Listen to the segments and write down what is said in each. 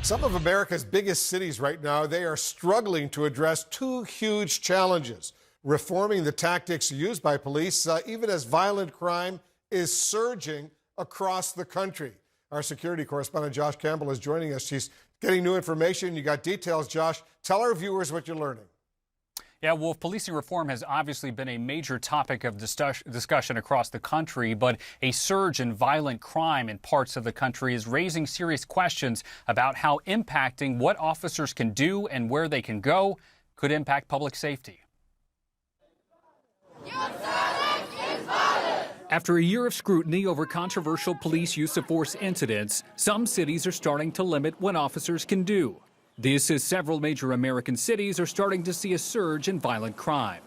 Some of America's biggest cities right now, they are struggling to address two huge challenges. Reforming the tactics used by police, even as violent crime is surging across the country. Our security correspondent, Josh Campbell, is joining us. She's getting new information. You got details, Josh. Tell our viewers what you're learning. Yeah, Wolf, policing reform has obviously been a major topic of discussion across the country, but a surge in violent crime in parts of the country is raising serious questions about how impacting what officers can do and where they can go could impact public safety. After a year of scrutiny over controversial police use of force incidents, some cities are starting to limit what officers can do. This as several major American cities are starting to see a surge in violent crime.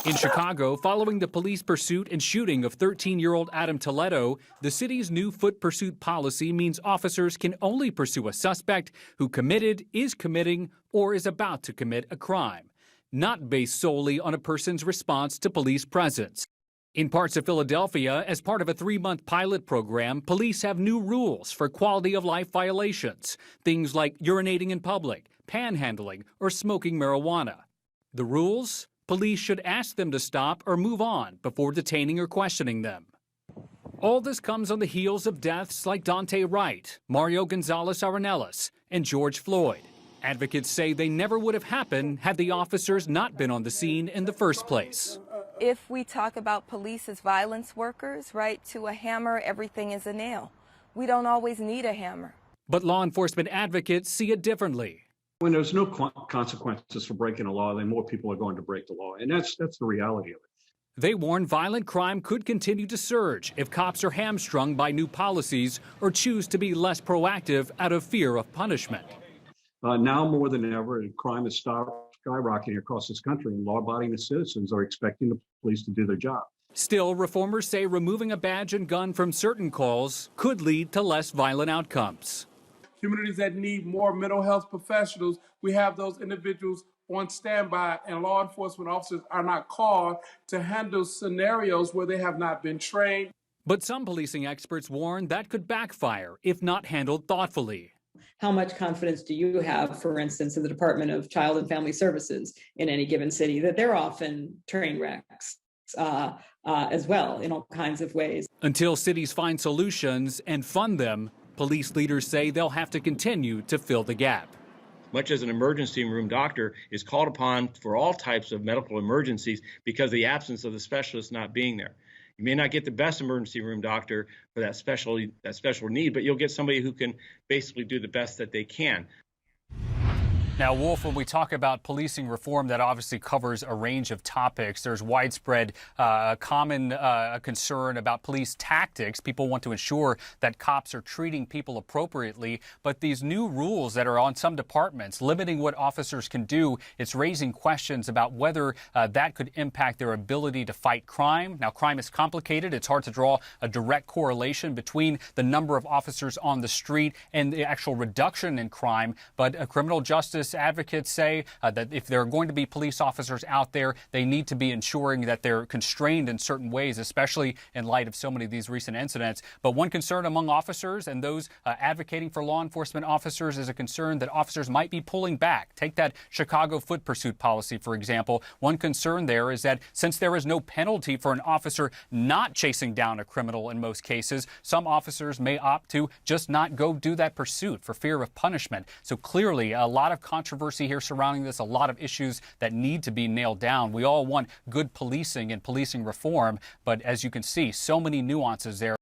In Chicago, following the police pursuit and shooting of 13-year-old Adam Toledo, the city's new foot pursuit policy means officers can only pursue a suspect who committed, is committing, or is about to commit a crime, not based solely on a person's response to police presence. In parts of Philadelphia, as part of a 3-month pilot program, police have new rules for quality-of-life violations, things like urinating in public, panhandling, or smoking marijuana. The rules? Police should ask them to stop or move on before detaining or questioning them. All this comes on the heels of deaths like Dante Wright, Mario Gonzalez Arenelas, and George Floyd. Advocates say they never would have happened had the officers not been on the scene in the first place. If we talk about police as violence workers, right, to a hammer, everything is a nail. We don't always need a hammer. But law enforcement advocates see it differently. When there's no consequences for breaking a law, then more people are going to break the law. And that's the reality of it. They warn violent crime could continue to surge if cops are hamstrung by new policies or choose to be less proactive out of fear of punishment. Now more than ever, crime is skyrocketing across this country, and law-abiding citizens are expecting the police to do their job. Still, reformers say removing a badge and gun from certain calls could lead to less violent outcomes. Communities that need more mental health professionals, we have those individuals on standby, and law enforcement officers are not called to handle scenarios where they have not been trained. But some policing experts warn that could backfire if not handled thoughtfully. How much confidence do you have, for instance, in the Department of Child and Family Services in any given city, that they're often train wrecks as well in all kinds of ways? Until cities find solutions and fund them, police leaders say they'll have to continue to fill the gap. Much as an emergency room doctor is called upon for all types of medical emergencies because of the absence of the specialist not being there. You may not get the best emergency room doctor for that special need, but you'll get somebody who can basically do the best that they can. Now, Wolf, when we talk about policing reform, that obviously covers a range of topics. There's widespread common concern about police tactics. People want to ensure that cops are treating people appropriately. But these new rules that are on some departments, limiting what officers can do, it's raising questions about whether that could impact their ability to fight crime. Now, crime is complicated. It's hard to draw a direct correlation between the number of officers on the street and the actual reduction in crime. But criminal justice advocates say that if there are going to be police officers out there, they need to be ensuring that they're constrained in certain ways, especially in light of so many of these recent incidents. But one concern among officers and those advocating for law enforcement officers is a concern that officers might be pulling back. Take that Chicago foot pursuit policy, for example. One concern there is that since there is no penalty for an officer not chasing down a criminal in most cases, some officers may opt to just not go do that pursuit for fear of punishment. So clearly, a lot of controversy here surrounding this, a lot of issues that need to be nailed down. We all want good policing and policing reform, but as you can see, so many nuances there.